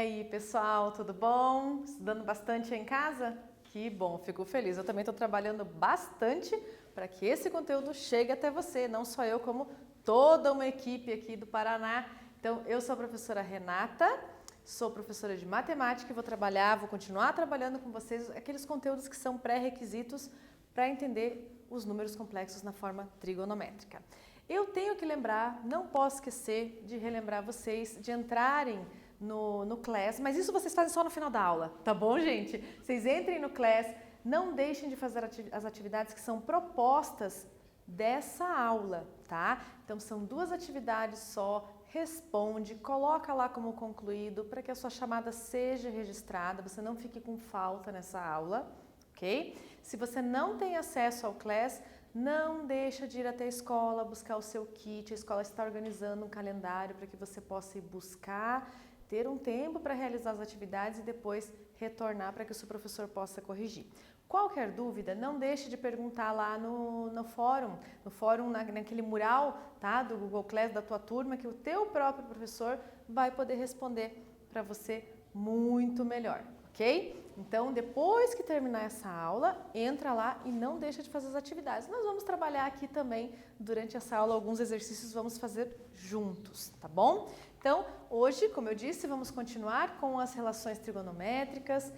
aí, pessoal, tudo bom? Estudando bastante aí em casa? Que bom, fico feliz. Eu também estou trabalhando bastante para que esse conteúdo chegue até você, não só eu, como toda uma equipe aqui do Paraná. Então, eu sou a professora Renata, sou professora de matemática e vou continuar trabalhando com vocês aqueles conteúdos que são pré-requisitos para entender os números complexos na forma trigonométrica. Eu tenho que lembrar, não posso esquecer de relembrar vocês de entrarem no Class, mas isso vocês fazem só no final da aula, tá bom, gente? Vocês entrem no Class, não deixem de fazer as atividades que são propostas dessa aula, tá? Então são 2 atividades só, responde, coloca lá como concluído para que a sua chamada seja registrada, você não fique com falta nessa aula, ok? Se você não tem acesso ao Class, não deixa de ir até a escola buscar o seu kit, a escola está organizando um calendário para que você possa ir buscar, ter um tempo para realizar as atividades e depois retornar para que o seu professor possa corrigir. Qualquer dúvida, não deixe de perguntar lá no fórum, naquele mural, tá, do Google Class da tua turma, que o teu próprio professor vai poder responder para você muito melhor, ok? Então, depois que terminar essa aula, entra lá e não deixa de fazer as atividades. Nós vamos trabalhar aqui também, durante essa aula, alguns exercícios vamos fazer juntos, tá bom? Então, hoje, como eu disse, vamos continuar com as relações trigonométricas,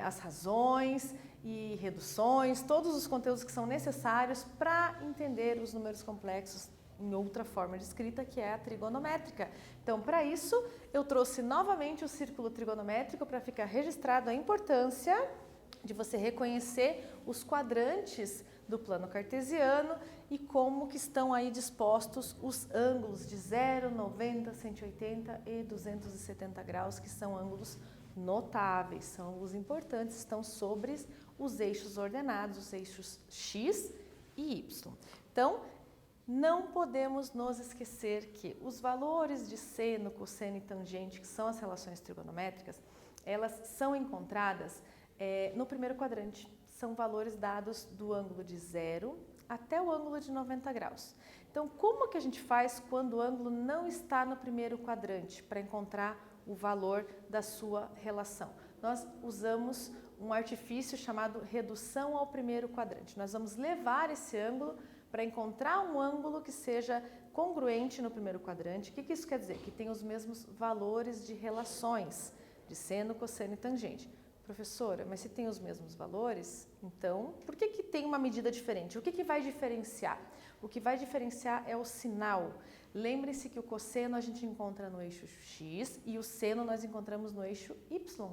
as razões e reduções, todos os conteúdos que são necessários para entender os números complexos em outra forma de escrita, que é a trigonométrica. Então, para isso, eu trouxe novamente o círculo trigonométrico para ficar registrado a importância de você reconhecer os quadrantes do plano cartesiano e como que estão aí dispostos os ângulos de 0, 90, 180 e 270 graus, que são ângulos notáveis, são ângulos importantes, estão sobre os eixos ordenados, os eixos x e y. Então, não podemos nos esquecer que os valores de seno, cosseno e tangente, que são as relações trigonométricas, elas são encontradas no primeiro quadrante. São valores dados do ângulo de 0 até o ângulo de 90 graus. Então, como que a gente faz quando o ângulo não está no primeiro quadrante para encontrar o valor da sua relação? Nós usamos um artifício chamado redução ao primeiro quadrante. Nós vamos levar esse ângulo para encontrar um ângulo que seja congruente no primeiro quadrante. O que isso quer dizer? Que tem os mesmos valores de relações, de seno, cosseno e tangente. Professora, mas se tem os mesmos valores, então por que tem uma medida diferente? O que vai diferenciar? O que vai diferenciar é o sinal. Lembre-se que o cosseno a gente encontra no eixo x e o seno nós encontramos no eixo y.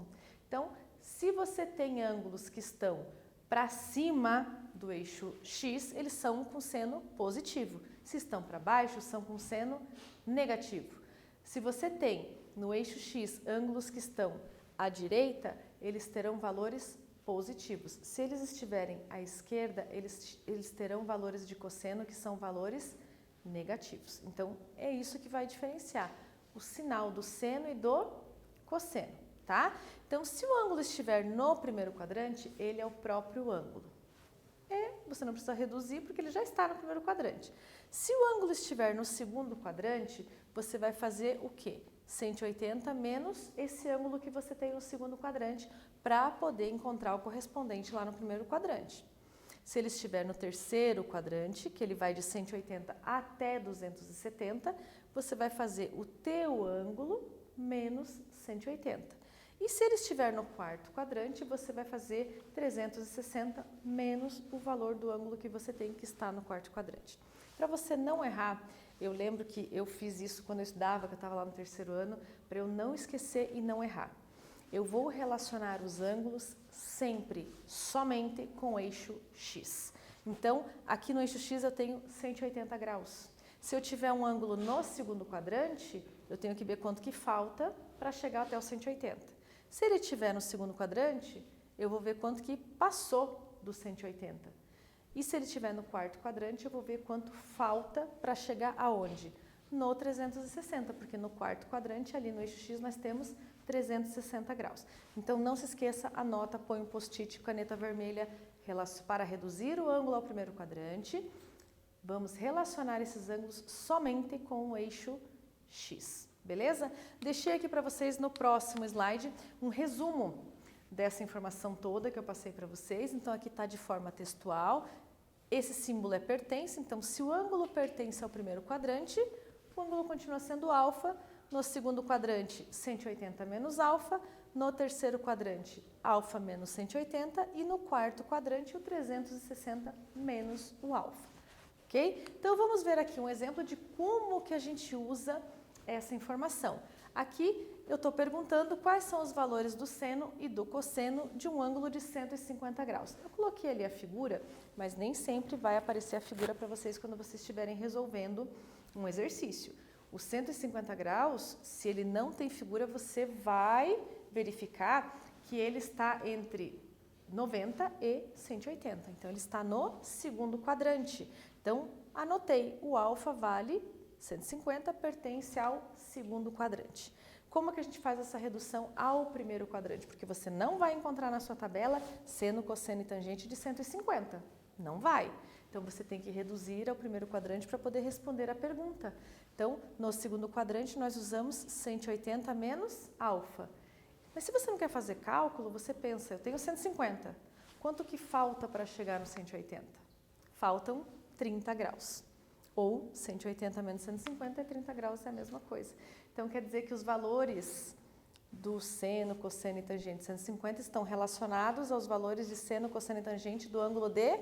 Então, se você tem ângulos que estão para cima do eixo x, eles são com seno positivo. Se estão para baixo, são com seno negativo. Se você tem no eixo x ângulos que estão à direita, eles terão valores positivos. Se eles estiverem à esquerda, eles terão valores de cosseno que são valores negativos. Então, é isso que vai diferenciar o sinal do seno e do cosseno, tá? Então, se o ângulo estiver no primeiro quadrante, ele é o próprio ângulo. Você não precisa reduzir porque ele já está no primeiro quadrante. Se o ângulo estiver no segundo quadrante, você vai fazer o quê? 180 menos esse ângulo que você tem no segundo quadrante para poder encontrar o correspondente lá no primeiro quadrante. Se ele estiver no terceiro quadrante, que ele vai de 180 até 270, você vai fazer o teu ângulo menos 180. E se ele estiver no quarto quadrante, você vai fazer 360 menos o valor do ângulo que você tem que está no quarto quadrante. Para você não errar, eu lembro que eu fiz isso quando eu estudava, que eu estava lá no terceiro ano, para eu não esquecer e não errar. Eu vou relacionar os ângulos sempre, somente com o eixo x. Então, aqui no eixo x eu tenho 180 graus. Se eu tiver um ângulo no segundo quadrante, eu tenho que ver quanto que falta para chegar até o 180. Se ele estiver no segundo quadrante, eu vou ver quanto que passou do 180. E se ele estiver no quarto quadrante, eu vou ver quanto falta para chegar aonde? No 360, porque no quarto quadrante, ali no eixo x, nós temos 360 graus. Então, não se esqueça, anota, põe um post-it, caneta vermelha, para reduzir o ângulo ao primeiro quadrante. Vamos relacionar esses ângulos somente com o eixo x. beleza? Deixei aqui para vocês no próximo slide um resumo dessa informação toda que eu passei para vocês. Então, aqui está de forma textual. Esse símbolo é pertence, então se o ângulo pertence ao primeiro quadrante, o ângulo continua sendo alfa. No segundo quadrante, 180 menos alfa. No terceiro quadrante, alfa menos 180. E no quarto quadrante, o 360 menos o alfa. Ok? Então, vamos ver aqui um exemplo de como que a gente usa essa informação. Aqui eu estou perguntando quais são os valores do seno e do cosseno de um ângulo de 150 graus. Eu coloquei ali a figura, mas nem sempre vai aparecer a figura para vocês quando vocês estiverem resolvendo um exercício. O 150 graus, se ele não tem figura, você vai verificar que ele está entre 90 e 180. Então, ele está no segundo quadrante. Então, anotei, o alfa vale 150, pertence ao segundo quadrante. Como que a gente faz essa redução ao primeiro quadrante? Porque você não vai encontrar na sua tabela seno, cosseno e tangente de 150. Não vai. Então, você tem que reduzir ao primeiro quadrante para poder responder a pergunta. Então, no segundo quadrante, nós usamos 180 menos alfa. Mas se você não quer fazer cálculo, você pensa, eu tenho 150. Quanto que falta para chegar no 180? Faltam 30 graus. Ou 180 menos 150 é 30 graus, é a mesma coisa. Então, quer dizer que os valores do seno, cosseno e tangente de 150 estão relacionados aos valores de seno, cosseno e tangente do ângulo de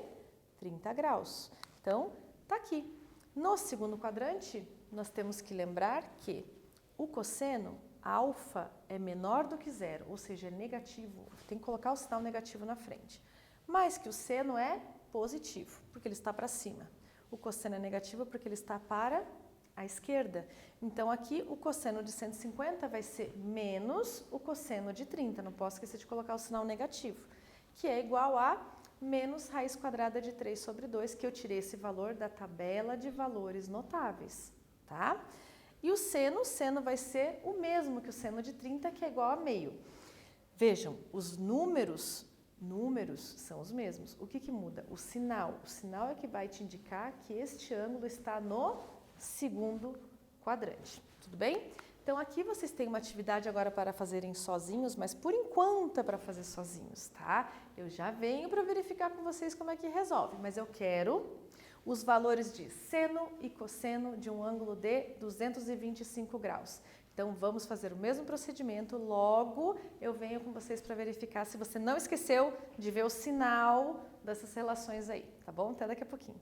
30 graus. Então, tá aqui. No segundo quadrante, nós temos que lembrar que o cosseno, alfa, é menor do que zero, ou seja, é negativo. Tem que colocar o sinal negativo na frente. Mas que o seno é positivo, porque ele está para cima. O cosseno é negativo porque ele está para a esquerda. Então, aqui o cosseno de 150 vai ser menos o cosseno de 30. Não posso esquecer de colocar o sinal negativo, que é igual a menos raiz quadrada de 3 sobre 2, que eu tirei esse valor da tabela de valores notáveis, tá? E o seno vai ser o mesmo que o seno de 30, que é igual a meio. Vejam, os números são os mesmos. O que muda? O sinal. O sinal é que vai te indicar que este ângulo está no segundo quadrante. Tudo bem? Então, aqui vocês têm uma atividade agora para fazerem sozinhos, mas por enquanto é para fazer sozinhos, tá? Eu já venho para verificar com vocês como é que resolve, mas eu quero os valores de seno e cosseno de um ângulo de 225 graus. Então, vamos fazer o mesmo procedimento, logo eu venho com vocês para verificar se você não esqueceu de ver o sinal dessas relações aí, tá bom? Até daqui a pouquinho.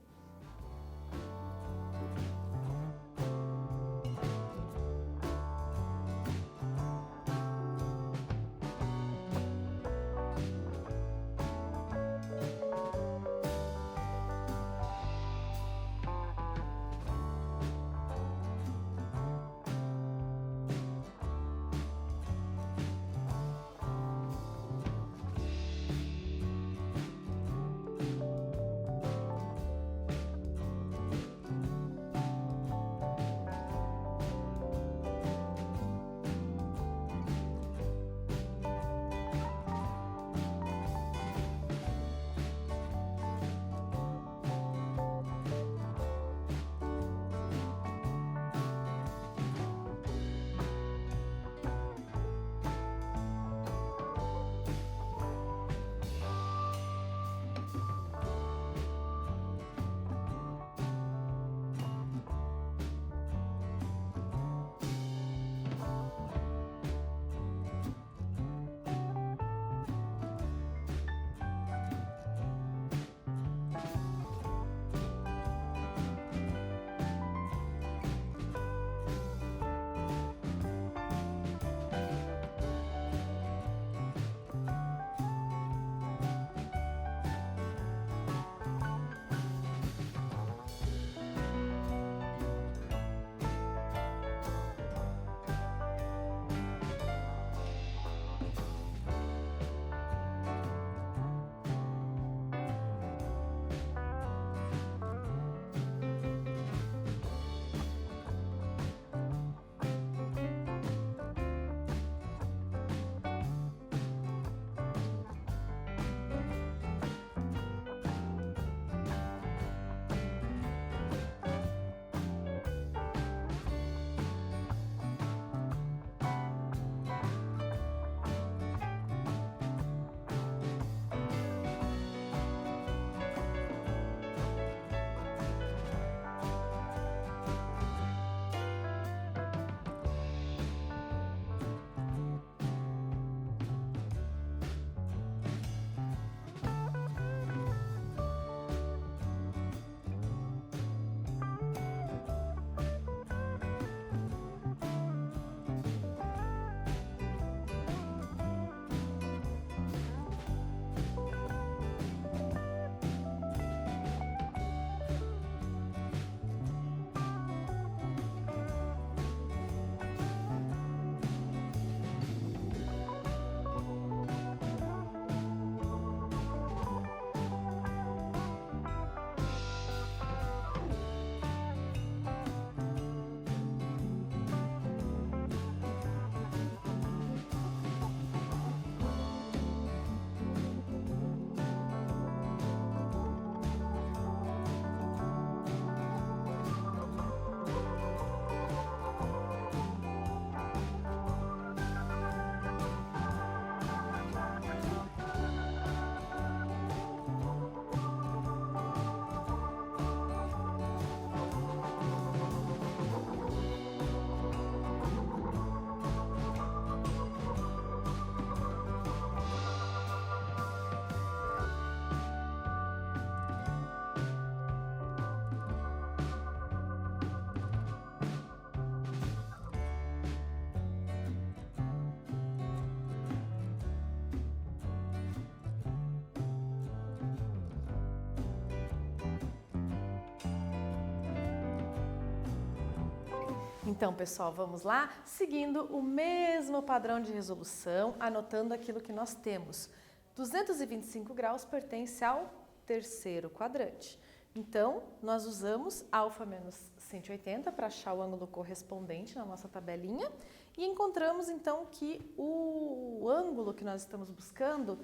Então, pessoal, vamos lá? Seguindo o mesmo padrão de resolução, anotando aquilo que nós temos. 225 graus pertence ao terceiro quadrante. Então, nós usamos alfa menos 180 para achar o ângulo correspondente na nossa tabelinha e encontramos, então, que o ângulo que nós estamos buscando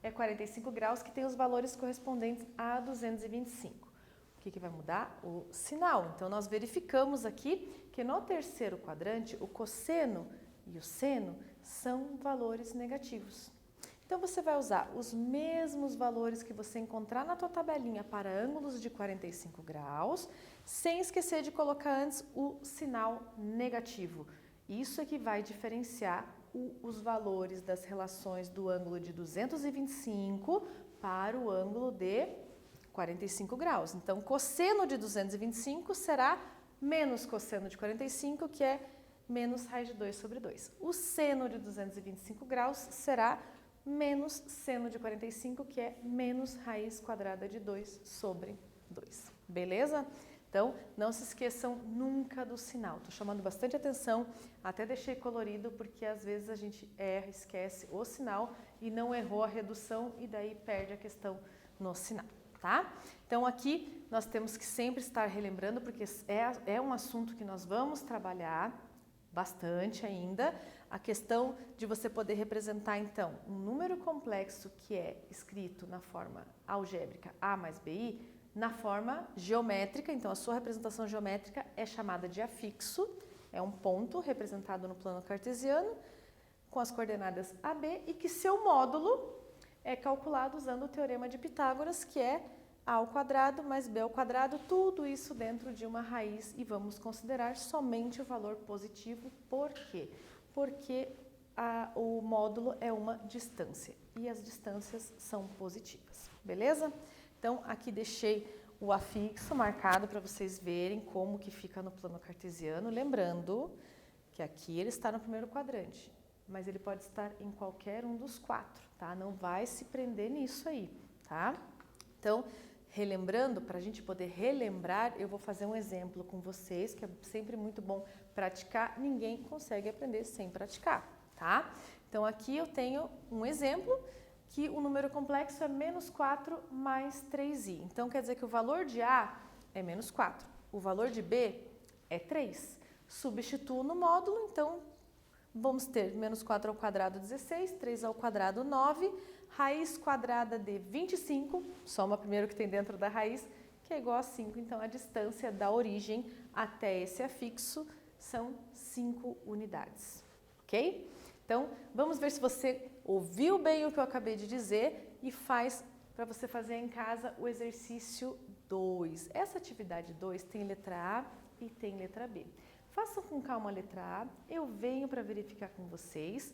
é 45 graus, que tem os valores correspondentes a 225. O que vai mudar? O sinal. Então, nós verificamos aqui que no terceiro quadrante, o cosseno e o seno são valores negativos. Então, você vai usar os mesmos valores que você encontrar na tua tabelinha para ângulos de 45 graus, sem esquecer de colocar antes o sinal negativo. Isso é que vai diferenciar os valores das relações do ângulo de 225 para o ângulo de 45 graus. Então, cosseno de 225 será menos cosseno de 45, que é menos raiz de 2 sobre 2. O seno de 225 graus será menos seno de 45, que é menos raiz quadrada de 2 sobre 2. Beleza? Então, não se esqueçam nunca do sinal. Estou chamando bastante atenção, até deixei colorido, porque às vezes a gente erra, esquece o sinal e não errou a redução e daí perde a questão no sinal, tá? Então, aqui nós temos que sempre estar relembrando, porque é um assunto que nós vamos trabalhar bastante ainda, a questão de você poder representar, então, um número complexo que é escrito na forma algébrica A mais BI, na forma geométrica. Então, a sua representação geométrica é chamada de afixo, é um ponto representado no plano cartesiano, com as coordenadas AB, e que seu módulo é calculado usando o teorema de Pitágoras, que é A ao quadrado mais B ao quadrado, tudo isso dentro de uma raiz, e vamos considerar somente o valor positivo. Por quê? Porque o módulo é uma distância, e as distâncias são positivas, beleza? Então, aqui deixei o afixo marcado para vocês verem como que fica no plano cartesiano, lembrando que aqui ele está no primeiro quadrante, mas ele pode estar em qualquer um dos quatro, tá? Não vai se prender nisso aí, tá? Então, relembrando, para a gente poder relembrar, eu vou fazer um exemplo com vocês, que é sempre muito bom praticar, ninguém consegue aprender sem praticar, tá? Então, aqui eu tenho um exemplo, que o número complexo é menos 4 mais 3i. Então, quer dizer que o valor de A é menos 4, o valor de B é 3. Substituo no módulo, então, vamos ter menos 4 ao quadrado 16, 3 ao quadrado 9, raiz quadrada de 25, soma primeiro o que tem dentro da raiz, que é igual a 5. Então, a distância da origem até esse afixo são 5 unidades, ok? Então, vamos ver se você ouviu bem o que eu acabei de dizer e faz para você fazer em casa o exercício 2. Essa atividade 2 tem letra A e tem letra B. Façam com calma a letra A, eu venho para verificar com vocês.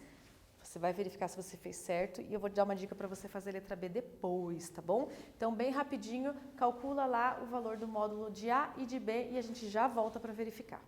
Você vai verificar se você fez certo e eu vou dar uma dica para você fazer a letra B depois, tá bom? Então, bem rapidinho, calcula lá o valor do módulo de A e de B e a gente já volta para verificar.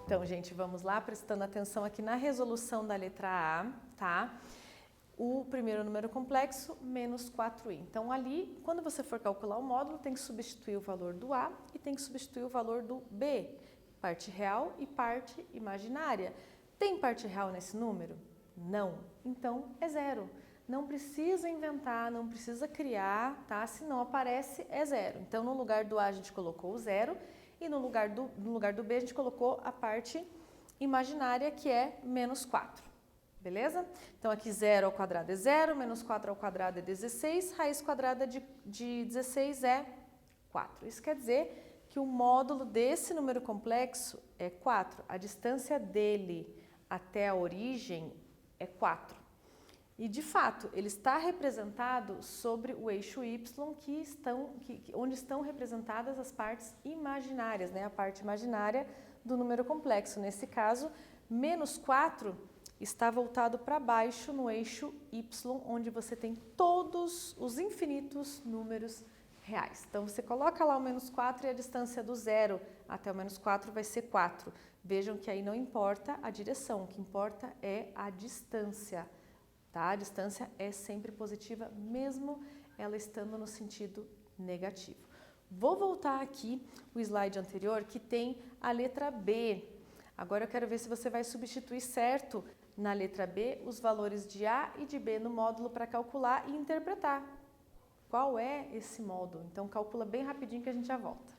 Então, gente, vamos lá, prestando atenção aqui na resolução da letra A, tá? O primeiro número complexo, menos 4i. Então, ali, quando você for calcular o módulo, tem que substituir o valor do A e tem que substituir o valor do B, parte real e parte imaginária. Tem parte real nesse número? Não. Então, é zero. Não precisa inventar, não precisa criar, tá? Se não aparece, é zero. Então, no lugar do A, a gente colocou o zero e no lugar do B, a gente colocou a parte imaginária, que é menos 4. Beleza? Então, aqui 0 ao quadrado é 0, menos 4 ao quadrado é 16, raiz quadrada de 16 é 4. Isso quer dizer que o módulo desse número complexo é 4. A distância dele até a origem é 4. E, de fato, ele está representado sobre o eixo y, onde estão representadas as partes imaginárias, né? A parte imaginária do número complexo. Nesse caso, menos 4 está voltado para baixo no eixo y, onde você tem todos os infinitos números reais. Então, você coloca lá o menos 4 e a distância do 0 até o menos 4 vai ser 4. Vejam que aí não importa a direção, o que importa é a distância. Tá? A distância é sempre positiva, mesmo ela estando no sentido negativo. Vou voltar aqui o slide anterior, que tem a letra B. Agora eu quero ver se você vai substituir certo na letra B os valores de A e de B no módulo para calcular e interpretar. Qual é esse módulo? Então, calcula bem rapidinho que a gente já volta.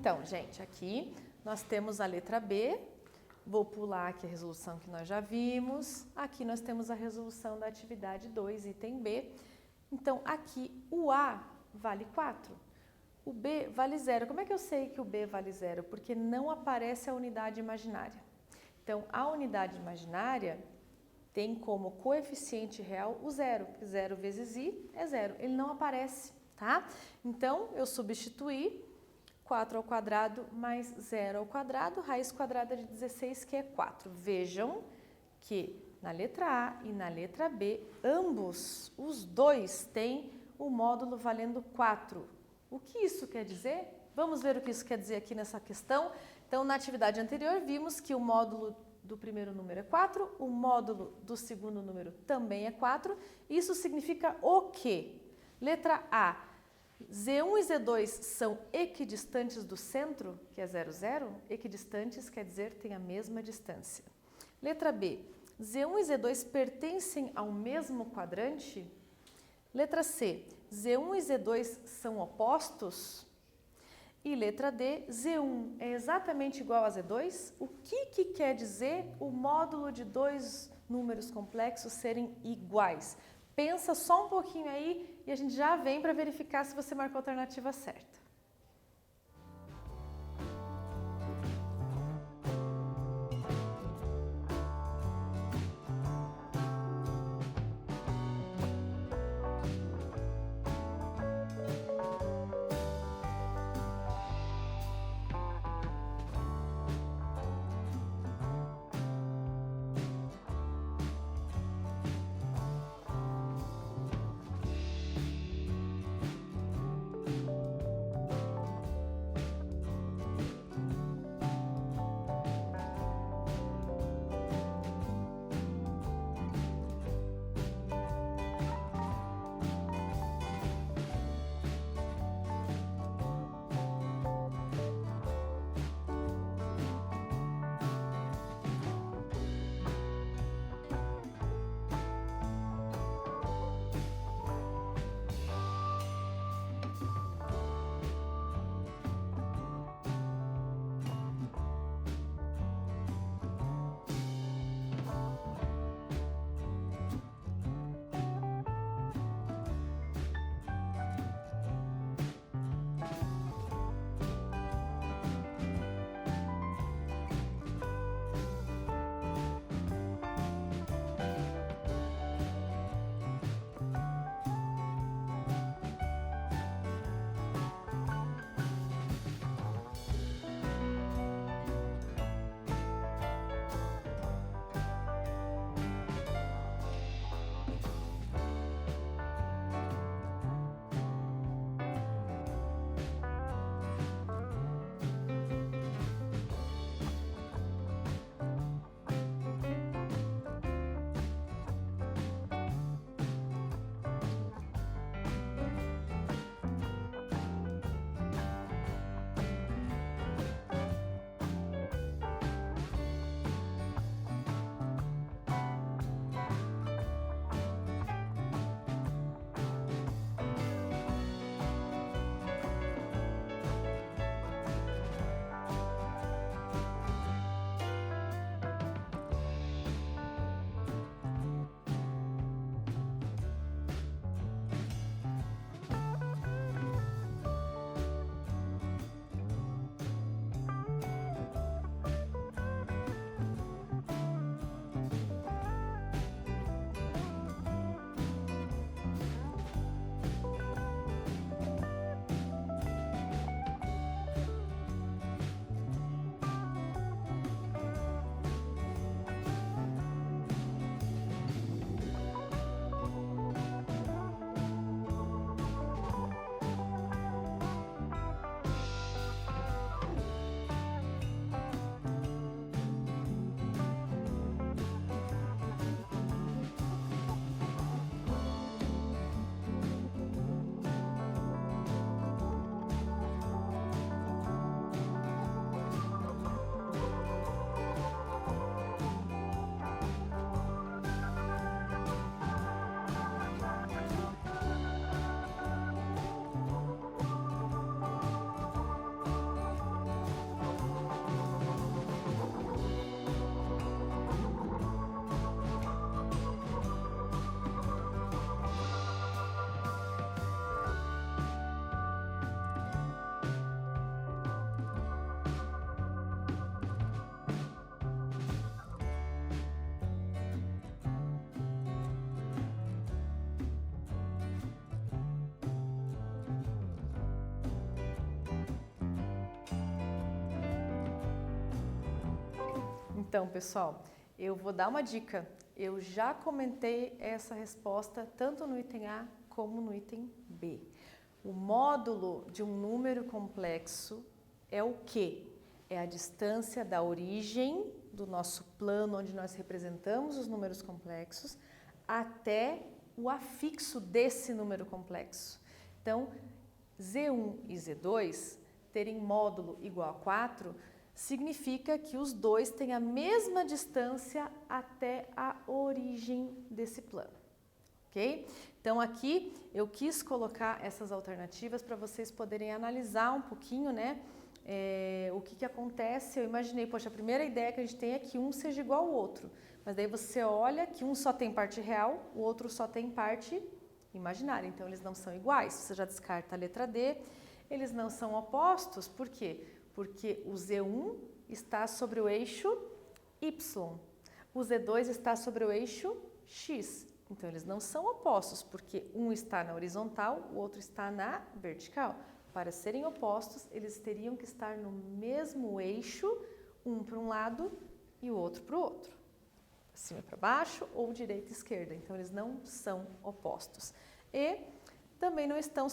Então, gente, aqui nós temos a letra B. Vou pular aqui a resolução que nós já vimos. Aqui nós temos a resolução da atividade 2, item B. Então, aqui o A vale 4. O B vale 0. Como é que eu sei que o B vale 0? Porque não aparece a unidade imaginária. Então, a unidade imaginária tem como coeficiente real o 0. 0 vezes I é 0. Ele não aparece, tá? Então, eu substituí 4 ao quadrado mais 0 ao quadrado, raiz quadrada de 16, que é 4. Vejam que na letra A e na letra B, ambos, os dois, têm o módulo valendo 4. O que isso quer dizer? Vamos ver o que isso quer dizer aqui nessa questão. Então, na atividade anterior, vimos que o módulo do primeiro número é 4, o módulo do segundo número também é 4. Isso significa o quê? Letra A. Z1 e Z2 são equidistantes do centro, que é 0, 0. Equidistantes quer dizer tem a mesma distância. Letra B. Z1 e Z2 pertencem ao mesmo quadrante? Letra C. Z1 e Z2 são opostos? E letra D. Z1 é exatamente igual a Z2? O que quer dizer o módulo de dois números complexos serem iguais? Pensa só um pouquinho aí e a gente já vem para verificar se você marcou a alternativa certa. Então, pessoal, eu vou dar uma dica. Eu já comentei essa resposta tanto no item A como no item B. O módulo de um número complexo é o quê? É a distância da origem do nosso plano, onde nós representamos os números complexos, até o afixo desse número complexo. Então, Z1 e Z2 terem módulo igual a 4, significa que os dois têm a mesma distância até a origem desse plano, ok? Então, aqui eu quis colocar essas alternativas para vocês poderem analisar um pouquinho, né? O que acontece. Eu imaginei, poxa, a primeira ideia que a gente tem é que um seja igual ao outro, mas daí você olha que um só tem parte real, o outro só tem parte imaginária, então eles não são iguais. Você já descarta a letra D. Eles não são opostos, por quê? Porque o Z1 está sobre o eixo Y, o Z2 está sobre o eixo X. Então, eles não são opostos, porque um está na horizontal, o outro está na vertical. Para serem opostos, eles teriam que estar no mesmo eixo, um para um lado e o outro para o outro. Cima para baixo ou direita e esquerda. Então, eles não são opostos. E também não estão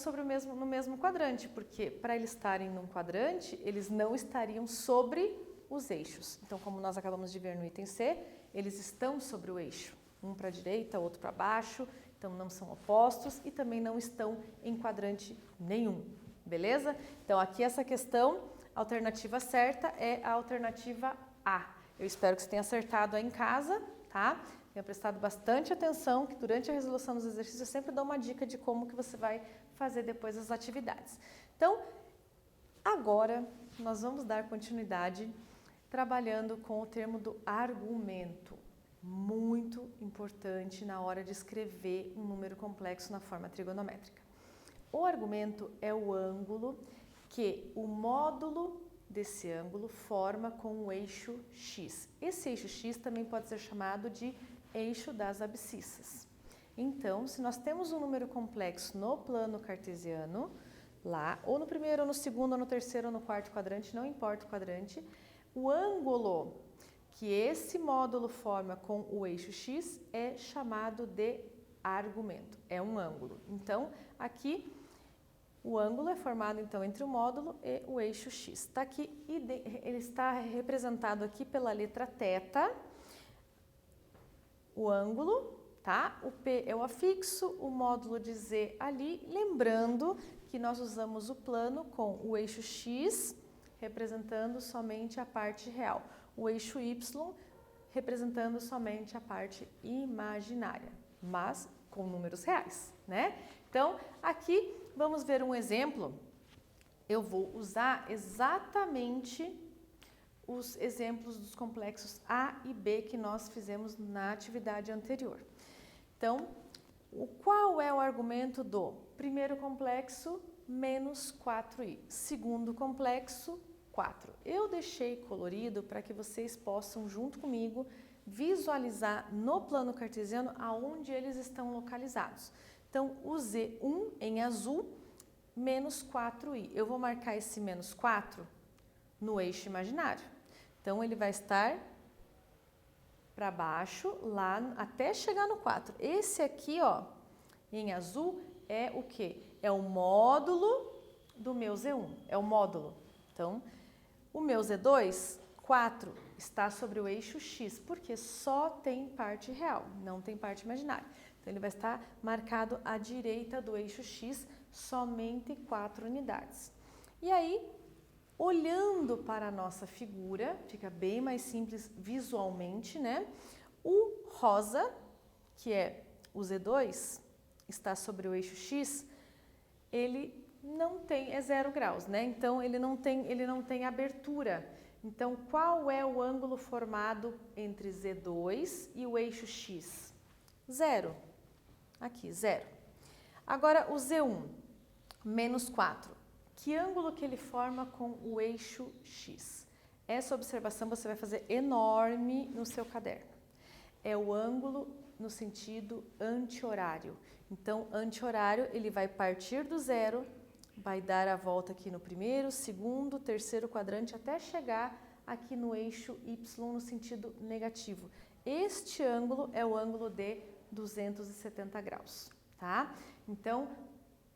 no mesmo quadrante, porque para eles estarem num quadrante, eles não estariam sobre os eixos. Então, como nós acabamos de ver no item C, eles estão sobre o eixo. Um para a direita, outro para baixo, então não são opostos e também não estão em quadrante nenhum, beleza? Então, aqui essa questão, a alternativa certa é a alternativa A. Eu espero que você tenha acertado aí em casa, tá? Tenha prestado bastante atenção, que durante a resolução dos exercícios eu sempre dou uma dica de como que você vai fazer depois as atividades. Então, agora nós vamos dar continuidade trabalhando com o termo do argumento. Muito importante na hora de escrever um número complexo na forma trigonométrica. O argumento é o ângulo que o módulo desse ângulo forma com o eixo X. Esse eixo X também pode ser chamado de eixo das abscissas. Então, se nós temos um número complexo no plano cartesiano, lá, ou no primeiro, ou no segundo, ou no terceiro, ou no quarto quadrante, não importa o quadrante, o ângulo que esse módulo forma com o eixo X é chamado de argumento, é um ângulo. Então, aqui, o ângulo é formado então entre o módulo e o eixo X. Está aqui, ele está representado aqui pela letra θ, o ângulo, tá? O P é o afixo, o módulo de Z ali, lembrando que nós usamos o plano com o eixo X representando somente a parte real, o eixo Y representando somente a parte imaginária, mas com números reais, né? Então, aqui vamos ver um exemplo. Eu vou usar exatamente os exemplos dos complexos A e B que nós fizemos na atividade anterior. Então, qual é o argumento do primeiro complexo, menos 4i, segundo complexo, 4. Eu deixei colorido para que vocês possam, junto comigo, visualizar no plano cartesiano aonde eles estão localizados. Então, o Z1 em azul, menos 4i. Eu vou marcar esse menos 4 no eixo imaginário. Então, ele vai estar para baixo, lá até chegar no 4. Esse aqui, ó, em azul, é o quê? É o módulo do meu Z1, é o módulo. Então, o meu Z2, 4, está sobre o eixo X, porque só tem parte real, não tem parte imaginária. Então, ele vai estar marcado à direita do eixo X, somente 4 unidades. E aí, olhando para a nossa figura, fica bem mais simples visualmente, né? O rosa, que é o Z2, está sobre o eixo X, ele não tem, é 0 graus, né? Então, ele não tem abertura. Então, qual é o ângulo formado entre Z2 e o eixo X? 0. Aqui, 0. Agora, o Z1, menos 4. Que ângulo que ele forma com o eixo X? Essa observação você vai fazer enorme no seu caderno. É o ângulo no sentido anti-horário. Então, anti-horário, ele vai partir do 0, vai dar a volta aqui no primeiro, segundo, terceiro quadrante, até chegar aqui no eixo Y no sentido negativo. Este ângulo é o ângulo de 270 graus, tá? Então,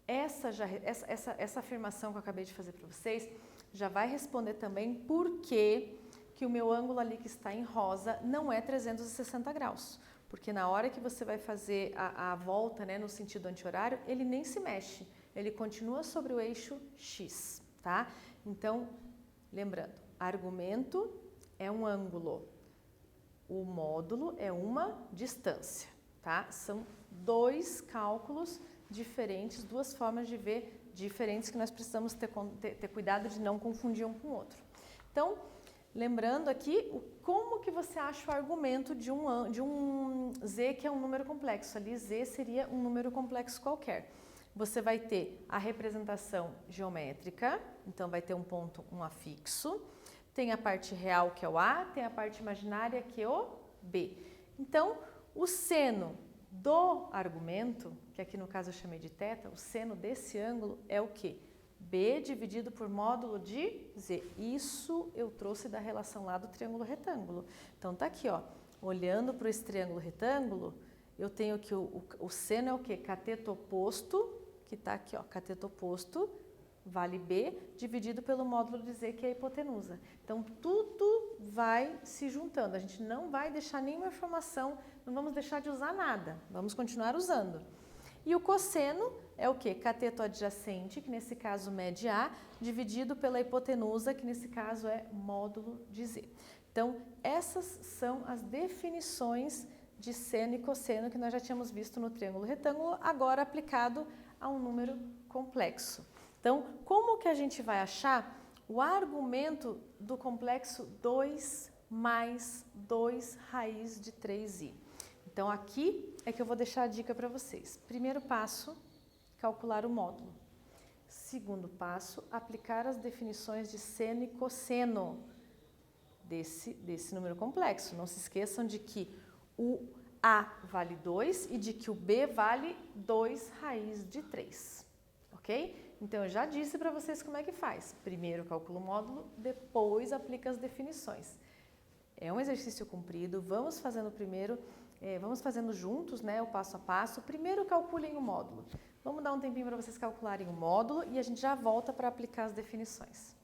essa afirmação que eu acabei de fazer para vocês já vai responder também por que o meu ângulo ali que está em rosa não é 360 graus. Porque na hora que você vai fazer a volta, né, no sentido anti-horário, ele nem se mexe, ele continua sobre o eixo X, tá? Então, lembrando, argumento é um ângulo, o módulo é uma distância, tá? São dois cálculos diferentes, duas formas de ver diferentes que nós precisamos ter cuidado de não confundir um com o outro. Então, lembrando aqui, como que você acha o argumento de um z que é um número complexo? Ali z seria um número complexo qualquer. Você vai ter a representação geométrica, então vai ter um ponto, um afixo, tem a parte real que é o A, tem a parte imaginária que é o B. Então, o seno do argumento, que aqui no caso eu chamei de θ, o seno desse ângulo é o quê? B dividido por módulo de Z. Isso eu trouxe da relação lá do triângulo retângulo. Então tá aqui, ó, olhando para esse triângulo retângulo, eu tenho que o seno é o quê? Cateto oposto, que tá aqui, ó, cateto oposto, vale B, dividido pelo módulo de Z, que é a hipotenusa. Então, tudo vai se juntando. A gente não vai deixar nenhuma informação, não vamos deixar de usar nada. Vamos continuar usando. E o cosseno é o quê? Cateto adjacente, que nesse caso mede A, dividido pela hipotenusa, que nesse caso é módulo de Z. Então, essas são as definições de seno e cosseno que nós já tínhamos visto no triângulo retângulo, agora aplicado a um número complexo. Então, como que a gente vai achar o argumento do complexo 2 mais 2 raiz de 3i? Então, aqui é que eu vou deixar a dica para vocês. Primeiro passo, calcular o módulo. Segundo passo, aplicar as definições de seno e cosseno desse número complexo. Não se esqueçam de que o A vale 2 e de que o B vale 2 raiz de 3, ok? Então, eu já disse para vocês como é que faz. Primeiro calcula o módulo, depois aplica as definições. É um exercício comprido, vamos fazendo primeiro, vamos fazendo juntos, né, o passo a passo. Primeiro calculem o módulo. Vamos dar um tempinho para vocês calcularem o módulo e a gente já volta para aplicar as definições.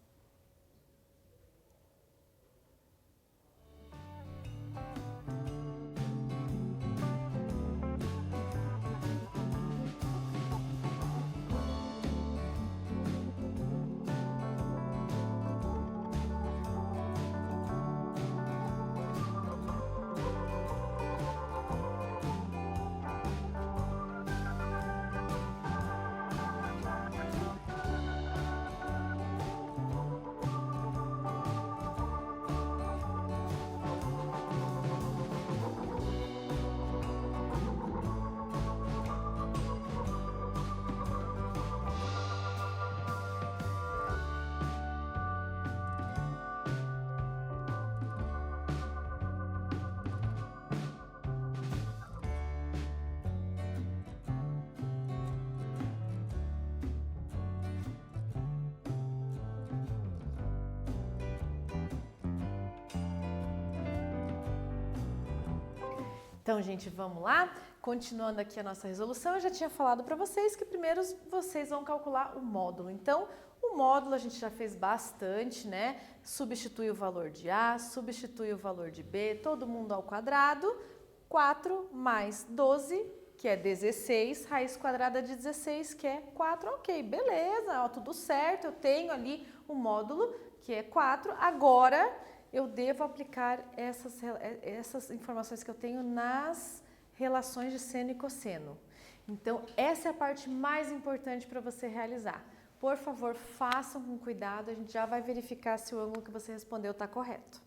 Então, gente, vamos lá? Continuando aqui a nossa resolução, eu já tinha falado para vocês que primeiro vocês vão calcular o módulo. Então, o módulo a gente já fez bastante, né? Substitui o valor de A, substitui o valor de B, todo mundo ao quadrado. 4 mais 12, que é 16, raiz quadrada de 16, que é 4. Ok, beleza, ó, tudo certo, eu tenho ali o módulo, que é 4. Agora, eu devo aplicar essas informações que eu tenho nas relações de seno e cosseno. Então, essa é a parte mais importante para você realizar. Por favor, façam com cuidado, a gente já vai verificar se o ângulo que você respondeu está correto.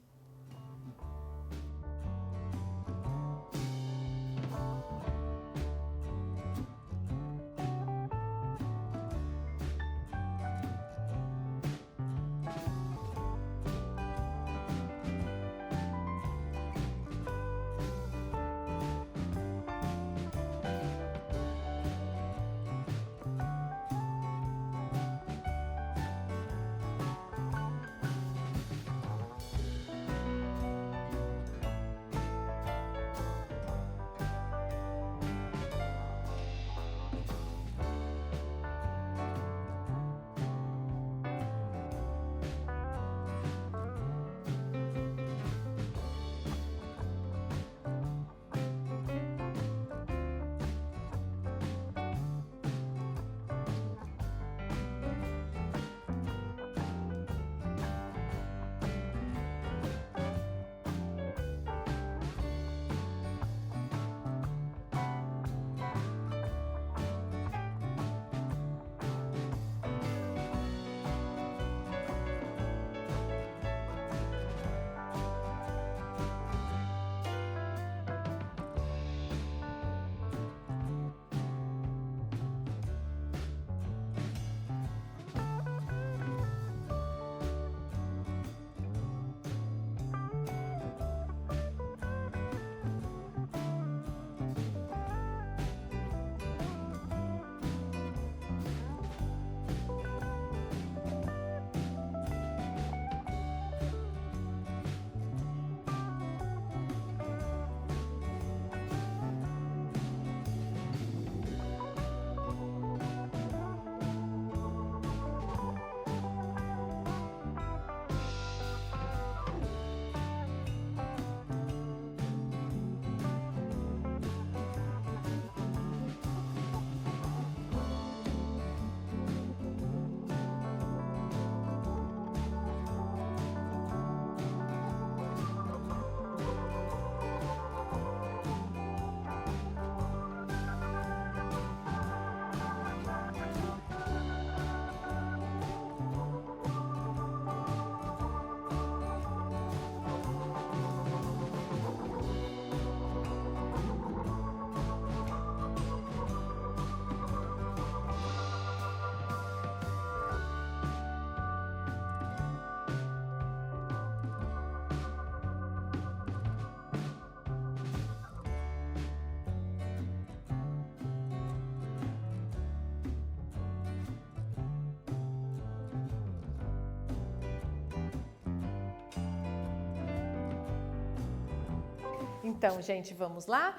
Então, gente, vamos lá?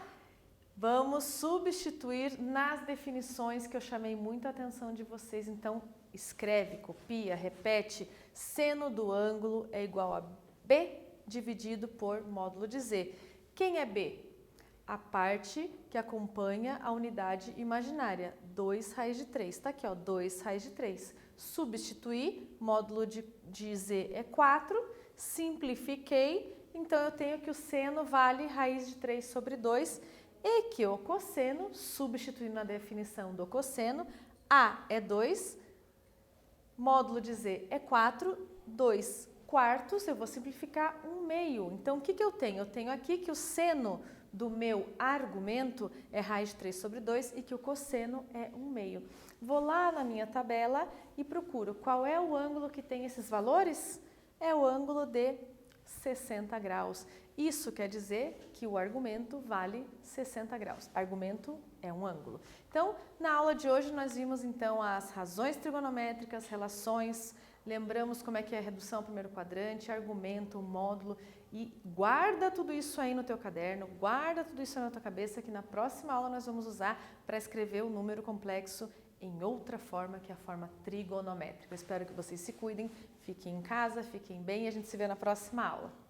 Vamos substituir nas definições que eu chamei muita atenção de vocês. Então, escreve, copia, repete. Seno do ângulo é igual a B dividido por módulo de Z. Quem é B? A parte que acompanha a unidade imaginária, 2 raiz de 3. Está aqui, ó, 2 raiz de 3. Substituir, módulo de Z é 4. Simplifiquei, então eu tenho que o seno vale raiz de 3 sobre 2 e que o cosseno, substituindo na definição do cosseno, A é 2, módulo de Z é 4, 2 quartos, eu vou simplificar 1 meio. Então, o que eu tenho? Eu tenho aqui que o seno do meu argumento é raiz de 3 sobre 2 e que o cosseno é 1 meio. Vou lá na minha tabela e procuro qual é o ângulo que tem esses valores? É o ângulo de 60 graus. Isso quer dizer que o argumento vale 60 graus. Argumento é um ângulo. Então, na aula de hoje nós vimos então as razões trigonométricas, relações, lembramos como é que é a redução ao primeiro quadrante, argumento, módulo e guarda tudo isso aí no teu caderno, guarda tudo isso aí na tua cabeça que na próxima aula nós vamos usar para escrever o número complexo em outra forma, que é a forma trigonométrica. Eu espero que vocês se cuidem, fiquem em casa, fiquem bem e a gente se vê na próxima aula.